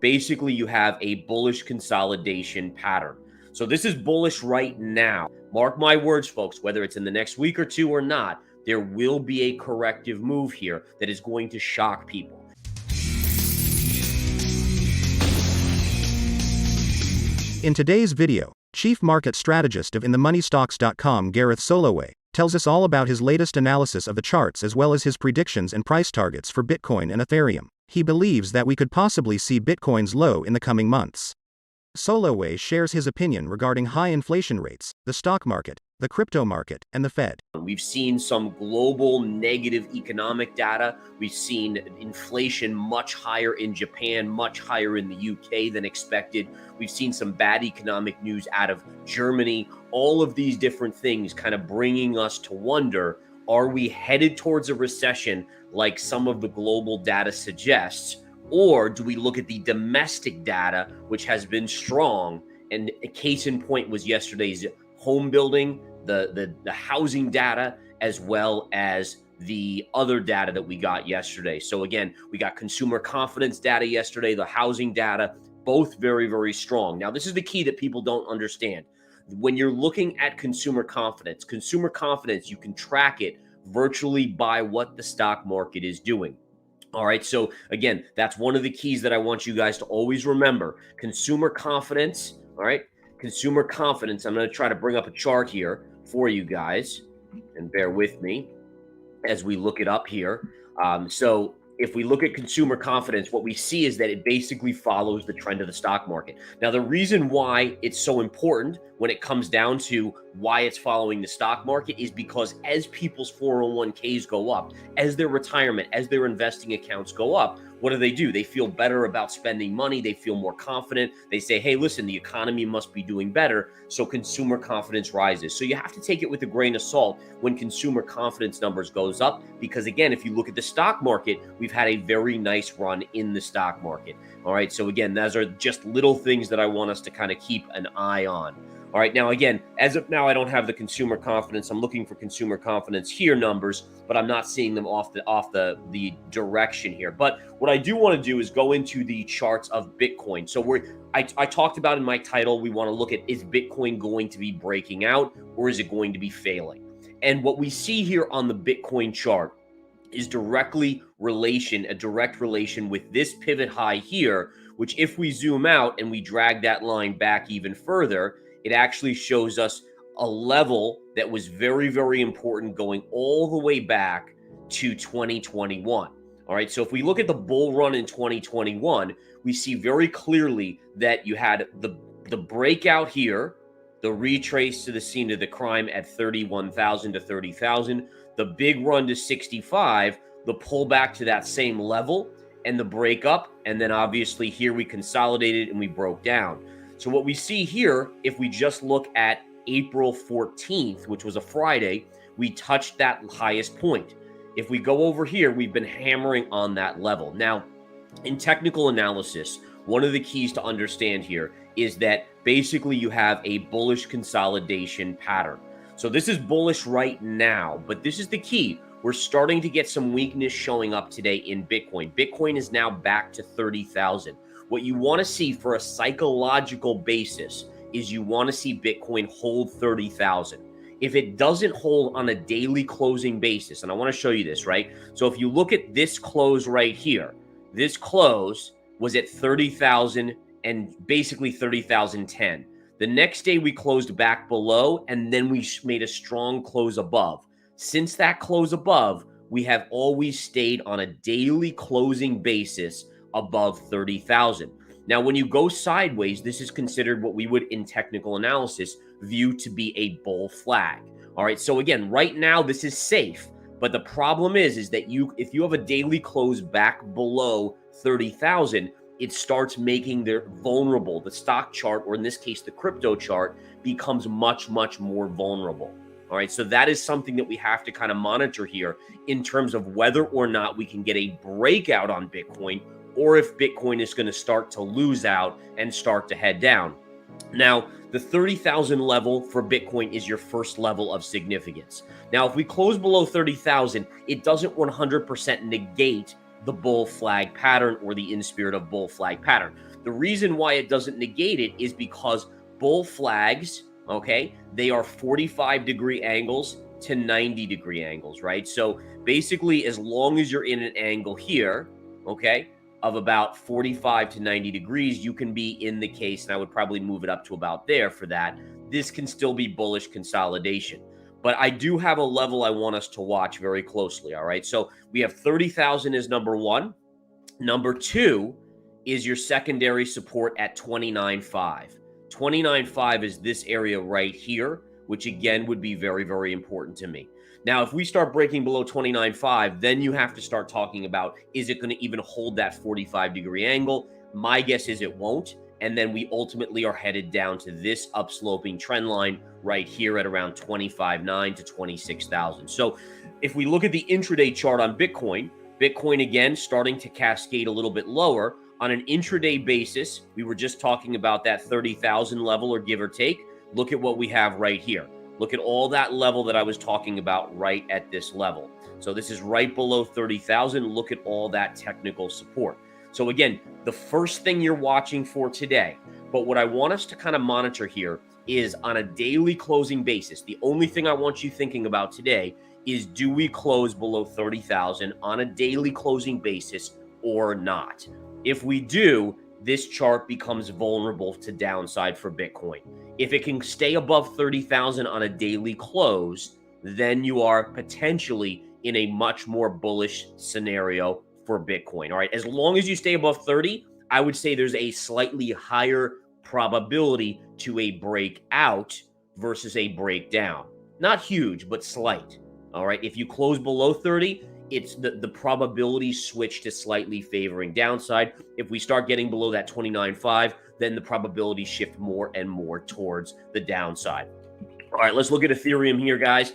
basically you have a bullish consolidation pattern. So this is bullish right now. Mark my words, folks, whether it's in the next week or two or not, there will be a corrective move here that is going to shock people. In today's video, Chief Market Strategist of InTheMoneyStocks.com Gareth Soloway tells us all about his latest analysis of the charts as well as his predictions and price targets for Bitcoin and Ethereum. He believes that we could possibly see Bitcoin's low in the coming months. Soloway shares his opinion regarding high inflation rates, the stock market, the crypto market, and the Fed. We've seen some global negative economic data. We've seen inflation much higher in Japan, much higher in the UK than expected. We've seen some bad economic news out of Germany. All of these different things kind of bringing us to wonder, are we headed towards a recession like some of the global data suggests? Or do we look at the domestic data, which has been strong? And a case in point was yesterday's home building, the housing data, as well as the other data that we got yesterday. So again, we got consumer confidence data yesterday, the housing data, both very, very strong. Now, this is the key that people don't understand. When you're looking at consumer confidence, you can track it virtually by what the stock market is doing. All right. So again, that's one of the keys that I want you guys to always remember. Consumer confidence. All right. Consumer confidence. I'm going to try to bring up a chart here for you guys and bear with me as we look it up here. So if we look at consumer confidence, what we see is that it basically follows the trend of the stock market. Now, the reason why it's so important when it comes down to why it's following the stock market is because as people's 401ks go up, as their retirement, as their investing accounts go up, what do? They feel better about spending money. They feel more confident. They say, hey, listen, the economy must be doing better. So consumer confidence rises. So you have to take it with a grain of salt when consumer confidence numbers goes up, because again, if you look at the stock market, we've had a very nice run in the stock market. All right. So again, those are just little things that I want us to kind of keep an eye on. All right. Now, again, as of now, I don't have the consumer confidence. I'm looking for consumer confidence here numbers, but I'm not seeing them off the direction here. But what I do want to do is go into the charts of Bitcoin. So I talked about in my title, we want to look at, is Bitcoin going to be breaking out or is it going to be failing? And what we see here on the Bitcoin chart is a direct relation with this pivot high here, which if we zoom out and we drag that line back even further, it actually shows us a level that was very, very important going all the way back to 2021. All right. So if we look at the bull run in 2021, we see very clearly that you had the breakout here, the retrace to the scene of the crime at 31,000 to 30,000, the big run to 65, the pullback to that same level, and the breakup. And then obviously here we consolidated and we broke down. So what we see here, if we just look at April 14th, which was a Friday, we touched that highest point. If we go over here, we've been hammering on that level. Now, in technical analysis, one of the keys to understand here is that basically you have a bullish consolidation pattern. So this is bullish right now, but this is the key. We're starting to get some weakness showing up today in Bitcoin. Bitcoin is now back to 30,000. What you want to see for a psychological basis is you want to see Bitcoin hold 30,000. If it doesn't hold on a daily closing basis, and I want to show you this, right? So if you look at this close right here, this close was at 30,000 and basically 30,010. The next day we closed back below and then we made a strong close above. Since that close above, we have always stayed on a daily closing basis above 30,000. Now, when you go sideways, this is considered what we would in technical analysis view to be a bull flag. All right. So again, right now this is safe, but the problem is that if you have a daily close back below 30,000, it starts making the stock chart, or in this case, the crypto chart, becomes much, much more vulnerable. All right. So that is something that we have to kind of monitor here in terms of whether or not we can get a breakout on Bitcoin, or if Bitcoin is going to start to lose out and start to head down. Now, the 30,000 level for Bitcoin is your first level of significance. Now, if we close below 30,000, it doesn't 100% negate the bull flag pattern or the in spirit of bull flag pattern. The reason why it doesn't negate it is because bull flags, okay, they are 45-degree angles to 90-degree angles, right? So basically, as long as you're in an angle here, okay, of about 45 to 90 degrees, you can be in the case, and I would probably move it up to about there for that. This can still be bullish consolidation. But I do have a level I want us to watch very closely, all right? So we have 30,000 as number one. Number two is your secondary support at 29.5. 29.5 is this area right here, which again would be very, very important to me. Now, if we start breaking below 29.5, then you have to start talking about, is it going to even hold that 45-degree angle? My guess is it won't. And then we ultimately are headed down to this upsloping trend line right here at around 25.9 to 26,000. So if we look at the intraday chart on Bitcoin, Bitcoin again starting to cascade a little bit lower. On an intraday basis, we were just talking about that 30,000 level or give or take. Look at what we have right here. Look at all that level that I was talking about right at this level. So this is right below 30,000. Look at all that technical support. So again, the first thing you're watching for today, but what I want us to kind of monitor here is on a daily closing basis. The only thing I want you thinking about today is, do we close below 30,000 on a daily closing basis or not? If we do, this chart becomes vulnerable to downside for Bitcoin. If it can stay above 30,000 on a daily close, then you are potentially in a much more bullish scenario for Bitcoin. All right. As long as you stay above 30, I would say there's a slightly higher probability to a breakout versus a breakdown. Not huge, but slight. All right. If you close below 30, it's the probability switch to slightly favoring downside. If we start getting below that 29.5, then the probability shift more and more towards the downside. All right, let's look at Ethereum here, guys.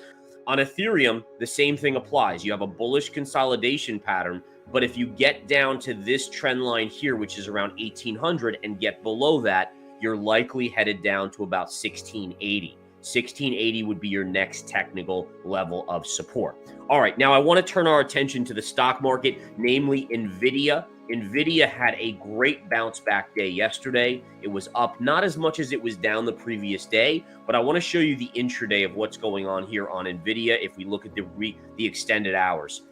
On Ethereum, the same thing applies. You have a bullish consolidation pattern, but if you get down to this trend line here, which is around 1800, and get below that, you're likely headed down to about 1680. 1680 would be your next technical level of support. All right, now I want to turn our attention to the stock market, namely NVIDIA. NVIDIA had a great bounce back day yesterday. It was up not as much as it was down the previous day, but I want to show you the intraday of what's going on here on NVIDIA if we look at the extended hours.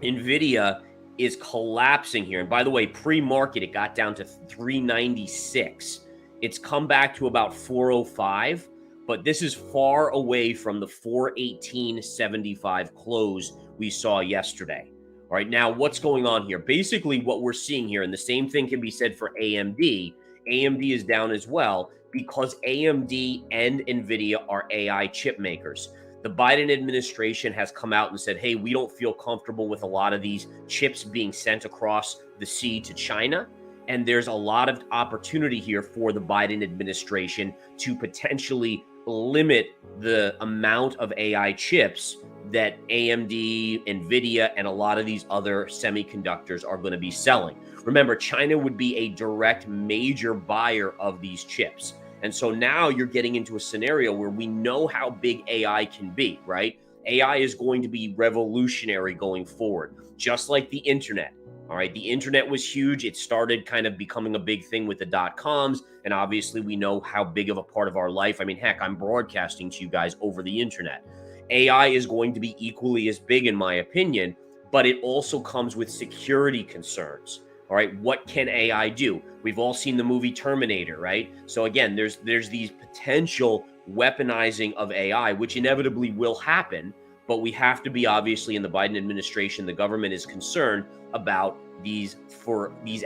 NVIDIA is collapsing here. And by the way, pre-market, it got down to 396. It's come back to about 405. But this is far away from the 418.75 close we saw yesterday. All right, now what's going on here? Basically, what we're seeing here, and the same thing can be said for AMD. AMD is down as well because AMD and NVIDIA are AI chip makers. The Biden administration has come out and said, hey, we don't feel comfortable with a lot of these chips being sent across the sea to China. And there's a lot of opportunity here for the Biden administration to potentially limit the amount of AI chips that AMD, NVIDIA, and a lot of these other semiconductors are going to be selling. Remember, China would be a direct major buyer of these chips. And so now you're getting into a scenario where we know how big AI can be, right? AI is going to be revolutionary going forward, just like the internet. All right, the internet was huge. It started kind of becoming a big thing with the dot-coms, and obviously we know how big of a part of our life. I mean, heck, I'm broadcasting to you guys over the internet. AI is going to be equally as big, in my opinion, but it also comes with security concerns. All right, what can AI do? We've all seen the movie Terminator, right? So again, there's these potential weaponizing of AI, which inevitably will happen, but we have to be, obviously, in the Biden administration, the government is concerned about these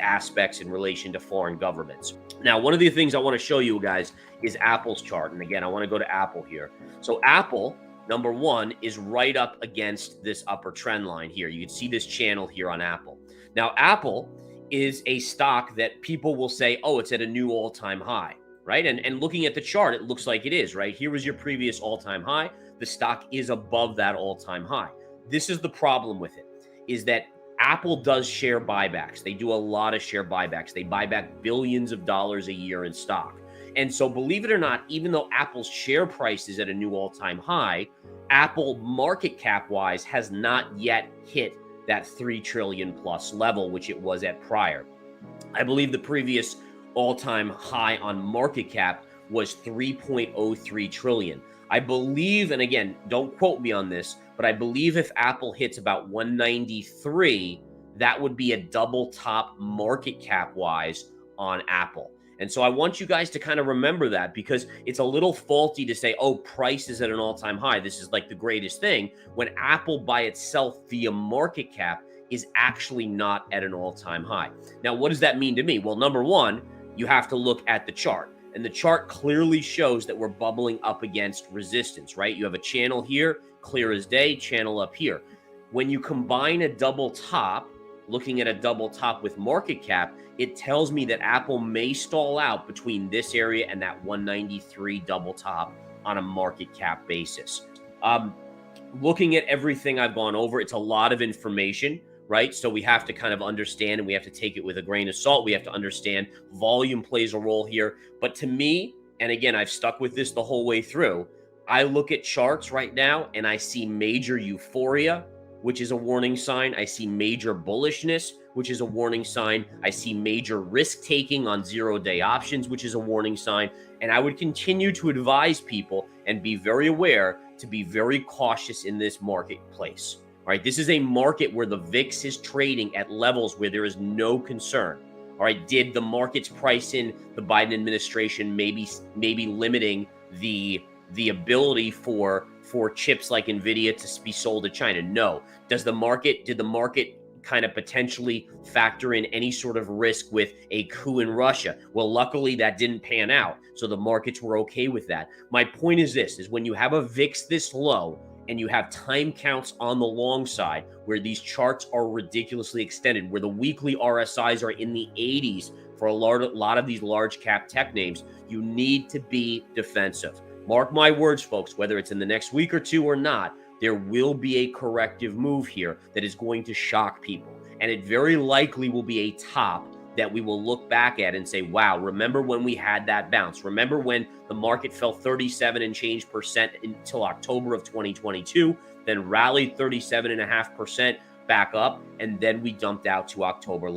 aspects in relation to foreign governments. Now, one of the things I want to show you guys is Apple's chart. And again, I want to go to Apple here. So Apple, number one, is right up against this upper trend line here. You can see this channel here on Apple. Now, Apple is a stock that people will say, oh, it's at a new all-time high, right? And looking at the chart, it looks like it is, right? Here was your previous all-time high. The stock is above that all-time high. This is the problem with it, is that Apple does share buybacks. They do a lot of share buybacks. They buy back billions of dollars a year in stock. And so, believe it or not, even though Apple's share price is at a new all-time high, Apple market cap-wise has not yet hit that 3 trillion plus level, which it was at prior. I believe the previous all-time high on market cap was 3.03 trillion. I believe, and again, don't quote me on this, but I believe if Apple hits about 193, that would be a double top market cap wise on Apple. And so I want you guys to kind of remember that, because it's a little faulty to say, oh, price is at an all-time high, this is like the greatest thing, when Apple by itself via market cap is actually not at an all-time high. Now, what does that mean to me? Well, number one, you have to look at the chart. And the chart clearly shows that we're bubbling up against resistance, right? You have a channel here, clear as day, channel up here. When you combine a double top, looking at a double top with market cap, it tells me that Apple may stall out between this area and that 193 double top on a market cap basis. Looking at everything I've gone over, it's a lot of information, right? So we have to kind of understand, and we have to take it with a grain of salt. We have to understand volume plays a role here. But to me, and again, I've stuck with this the whole way through, I look at charts right now and I see major euphoria, which is a warning sign. I see major bullishness, which is a warning sign. I see major risk taking on 0-day options, which is a warning sign. And I would continue to advise people and be very aware to be very cautious in this marketplace. All right, this is a market where the VIX is trading at levels where there is no concern. All right, did the markets price in the Biden administration maybe limiting the ability for chips like Nvidia to be sold to China? No. Did the market kind of potentially factor in any sort of risk with a coup in Russia? Well, luckily that didn't pan out, so the markets were okay with that. My point is this, is when you have a VIX this low and you have time counts on the long side where these charts are ridiculously extended, where the weekly RSIs are in the 80s for a lot of these large cap tech names, you need to be defensive. Mark my words, folks, whether it's in the next week or two or not, there will be a corrective move here that is going to shock people. And it very likely will be a top that we will look back at and say, wow, remember when we had that bounce? Remember when the market fell 37 and change percent until October of 2022, then rallied 37.5% back up, and then we dumped out to October low.